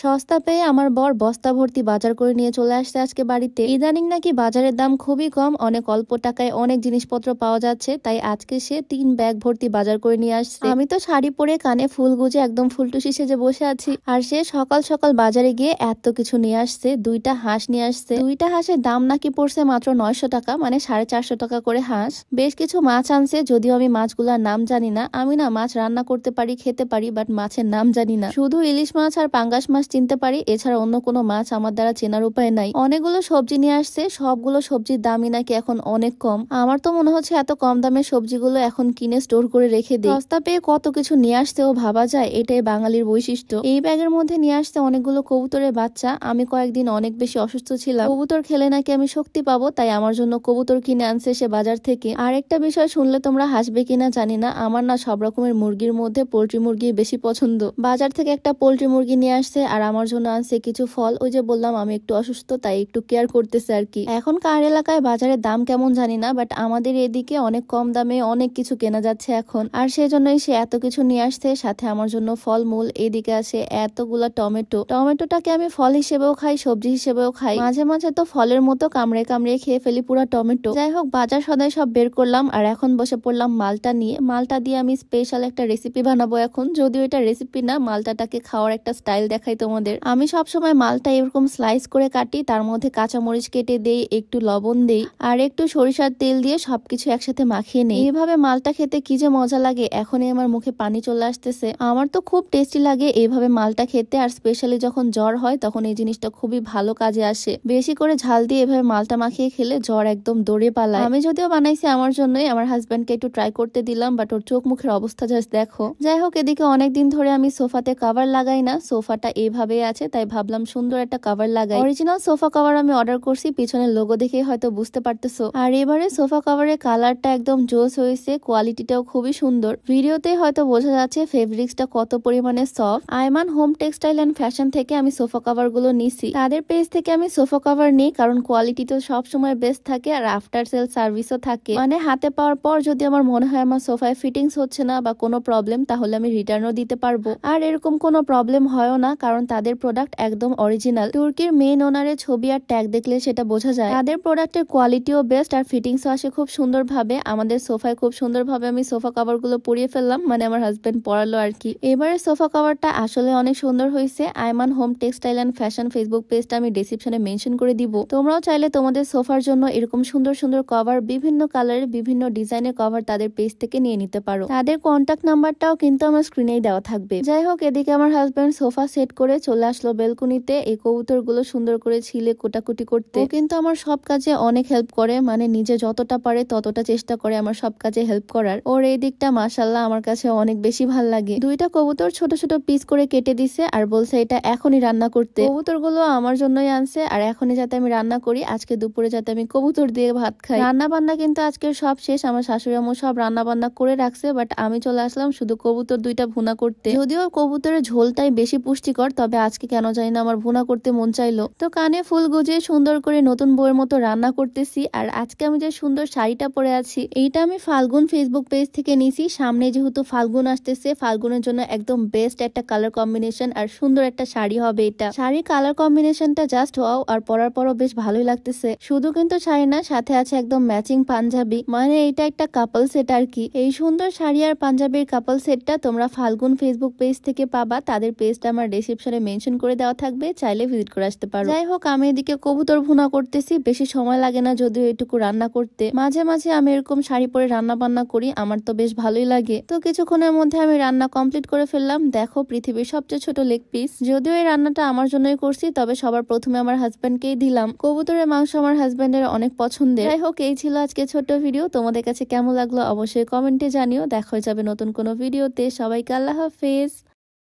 সস্তা পেয়ে আমার বর বস্তা ভর্তি বাজার করে নিয়ে চলে আসছে আজকে বাড়িতে। ইদানিং নাকি বাজারের দাম খুবই কম, অনেক অল্প টাকায় অনেক জিনিসপত্র পাওয়া যাচ্ছে, তাই আজকে সে 3 ব্যাগ ভর্তি বাজার করে নিয়ে আসছে। আমি তো শাড়ি পরে কানে ফুল গুজে একদম ফুলটুসি সেজে বসে আছি, আর সে সকাল সকাল বাজারে গিয়ে এত কিছু নিয়ে আসছে। 2টা হাঁস নিয়ে আসছে। 2টা হাঁসের দাম নাকি পড়ছে মাত্র 900 টাকা, মানে 450 টাকা করে হাঁস। বেশ কিছু মাছ আনছে, যদিও আমি মাছগুলোর নাম জানি না। আমি না মাছ রান্না করতে পারি, খেতে পারি, বাট মাছের নাম জানি না। শুধু ইলিশ মাছ আর পাঙ্গাস মাছ চিনতে পারি, এছাড়া অন্য কোনো মাছ আমার দ্বারা চেনার উপায় নাই। অনেকগুলো সবজি নিয়ে আসছে, সবগুলো সবজির দামই নাকি এখন অনেক কম। আমার তো মনে হচ্ছে এত কম দামের সবজিগুলো এখন কিনে স্টোর করে রেখে দিই। সস্তা পেয়ে কত কিছু নিয়ে আসতেও ভাবা যায়, এটাই বাঙালির বৈশিষ্ট্য। এই ব্যাগের মধ্যে নিয়ে আসতে অনেকগুলো কবুতরের বাচ্চা। আমি কয়েকদিন অনেক বেশি অসুস্থ ছিলাম, কবুতর খেলে নাকি আমি শক্তি পাবো, তাই আমার জন্য কবুতর কিনে আনছে সে বাজার থেকে। আর একটা বিষয় শুনলে তোমরা হাসবে কিনা জানি না, আমার না সব রকমের মুরগির মধ্যে পোল্ট্রি মুরগি বেশি পছন্দ। বাজার থেকে একটা পোল্ট্রি মুরগি নিয়ে আসছে, আর আমার জন্য আনছে কিছু ফল। ওই যে বললাম আমি একটু অসুস্থ, তাই একটু কেয়ার করতেছে আর কি। এখন কার এলাকায় বাজারের দাম কেমন জানি না, বাট আমাদের এদিকে অনেক কম দামে অনেক কিছু কেনা যাচ্ছে এখন, আর সেজন্যই সে এত কিছু নিয়ে আসছে। সাথে আমার জন্য ফলমূল। এদিকে আছে এতগুলা টমেটো। টমেটোটাকে আমি ফল হিসেবেও খাই, সবজি হিসেবেও খাই, মাঝে মাঝে তো ফলের মতো কামড়ে কামড়ে খেয়ে ফেলি পুরো টমেটো। যাই হোক, বাজার সদাই সব বের করলাম, আর এখন বসে পড়লাম মালটা নিয়ে। মালটা দিয়ে আমি স্পেশাল একটা রেসিপি বানাবো এখন, যদিও এটা রেসিপি না, মালটাটাকে খাওয়ার একটা স্টাইল দেখাই তোমাদের। আমি সবসময় মালটা এরকম স্লাইস করে কাটি, তার মধ্যে কাঁচামরিচ কেটে দেই, একটু লবণ দেই, আর একটু সরিষার তেল দিয়ে সবকিছু একসাথে মাখিয়ে নেই। এইভাবে মালটা খেতে কি যে মজা লাগে, এখনই আমার মুখে পানি চলে আসতেছে। আমার তো খুব টেস্টি লাগে এইভাবে মালটা খেতে, আর স্পেশালি যখন জ্বর হয় তখন এই জিনিসটা খুবই ভালো কাজে আসে। বেশি করে ঝাল দিয়ে এভাবে মালটা মাখিয়ে খেলে জ্বর একদম দৌড়ে পালায়। আমি যদিও বানাইছি আমার জন্যই, আমার হাজবেন্ডকে একটু ট্রাই করতে দিলাম, বাট ওর চোখ মুখের অবস্থা জাস্ট দেখো। যাই হোক, এদিকে অনেকদিন ধরে আমি সোফাতে কভার লাগাই না, সোফাটা এইভাবেই আছে, তাই ভাবলাম সুন্দর একটা কভার লাগাই। অরিজিনাল সোফা কভার আমি অর্ডার করছি, পিছনের লোগো দেখে হয়তো বুঝতে পারতেছো। আর এবারে সোফা কভারের কালারটা একদম জোস হয়েছে, কোয়ালিটিটাও খুবই সুন্দর। ভিডিওতে হয়তো বোঝা যাচ্ছে ফেব্রিক্সটা কত পরিমাণে soft. Aiman home textile and fashion থেকে আমি সোফা কভার গুলো নিছি। তাদের পেজ থেকে আমি সোফা কভার নিই, কারণ কোয়ালিটি তো সবসময় বেস্ট থাকে, আর আফটার সেল সার্ভিসও থাকে। মানে হাতে পাওয়ার পর যদি আমার মনে হয় আমার সোফায় ফিটিংস হচ্ছে না বা কোনো প্রবলেম, তাহলে আমি রিটার্নও দিতে পারবো। আর এরকম কোনো প্রবলেম হয়ও না, কারণ তাদের প্রোডাক্ট একদম অরিজিনাল। তুর্কির মেইন ওনারের ছবি আর ট্যাগ দেখলে সেটা বোঝা যায়। তাদের প্রোডাক্টের কোয়ালিটিও বেস্ট, আর ফিটিংসও আসে খুব সুন্দরভাবে। আমাদের সোফায় খুব সুন্দরভাবে আমি সোফা কভার গুলো পরিয়ে ফেললাম, মানে আমার হাজবেন্ড পরালো আর কি। এবারে সোফা কভারটা আসলে অনেক সুন্দর হয়েছে। Aiman home textile and fashion Facebook পেজটা আমি ডেসক্রিপশনে মেনশন করে দিব। তোমরাও চাইলে তোমাদের সোফার জন্য এরকম সুন্দর সুন্দর কভার, বিভিন্ন কালারের বিভিন্ন ডিজাইনের কভার তাদের পেজ থেকে নিয়ে নিতে পারো। তাদের কন্ট্যাক্ট নাম্বারটাও কিন্তু আমার স্ক্রিনেই দেওয়া থাকবে। যাই হোক, এদিকে আমার হাজবেন্ড সোফা সেট করে চলে আসলো বেলকুনিতে এই কবুতর গুলো সুন্দর করে ছিলে কোটাকুটি করতে। ও কিন্তু আমার সব কাজে অনেক হেল্প করে, মানে নিজে যতটা পারে ততটা চেষ্টা করে আমার সব কাজে হেল্প করার। ওর এই দিকটা মাশাআল্লাহ আমার কাছে অনেক বেশি ভাল লাগে। 2টা কবুতর ছোট ছোট পিস করে কেটে দিছে, আর বলছে এটা এখনই রান্না করতে। কবুতর গুলো আমার জন্যই আনছে, আর এখনই যাতে আমি রান্না করি, আজকে দুপুরে যাতে আমি কবুতর দিয়ে ভাত খাই। রান্না বান্না কিন্তু আজকের সব শেষ, আমার শাশুড়ি আম্মু সব রান্না বান্না করে রাখছে, বাট আমি চলে আসলাম শুধু কবুতর 2টা ভুনা করতে। যদিও কবুতরের ঝোলটাই বেশি পুষ্টিকর, তবে আজকে কেন জানি না আমার ভুনা করতে মন চাইলো। তো কানে ফুল গুজিয়ে সুন্দর করে নতুন বউয়ের মতো রান্না করতেছি। আর আজকে আমি যে সুন্দর শাড়িটা পরে আছি, এইটা আমি ফাল্গুন ফেসবুক পেজ থেকে নিছি। সামনে যেহেতু ফাল্গুন আসতেছে, ফাল্গুনের জন্য একদম বেস্ট একটা কালার কম্বিনেশন, আর সুন্দর একটা শাড়ি হবে এটা। শাড়ির কালার কম্বিনেশনটা জাস্ট ওয়াও, আর পরার পরও বেশ ভালোই লাগতেছে। শুধু কিন্তু শাড়ি না, সাথে আছে একদম ম্যাচিং পাঞ্জাবি, মানে এটা একটা কাপল সেট আর কি। এই সুন্দর শাড়ি আর পাঞ্জাবির কাপল সেটটা তোমরা ফাল্গুন ফেসবুক পেজ থেকে পাবা। তাদের পেজটা আমার ডেসক্রিপশনে মেনশন করে দেওয়া থাকবে, চাইলে ভিজিট করে আসতে পারো। যাই হোক, আমি এদিকে কবুতর ভুনা করতেছি। বেশি সময় লাগে না যদিও এটুকু রান্না করতে। মাঝে মাঝে আমি এরকম শাড়ি পরে রান্না বান্না করি, আমার তো বেশ ভালোই লাগে। তো কিছুক্ষণের মধ্যে আমি রান্না কমপ্লিট করে ফেললাম। দেখো, পৃথিবীর সবচেয়ে ছোট লেগ পিস। যদিও এই রান্নাটা আমার জন্যই করছি, তবে সবার প্রথমে আমার হাজবেন্ডকেই দিলাম। কবুতরের মাংস আমার হাজবেন্ডের অনেক পছন্দের। যাই হোক, এই ছিল আজকে ছোট্ট ভিডিও। তোমাদের কাছে কেমন লাগলো অবশ্যই কমেন্টে জানিও। দেখা হয়ে যাবে নতুন কোনো ভিডিওতে। সবাইকে আল্লাহ হাফেজ।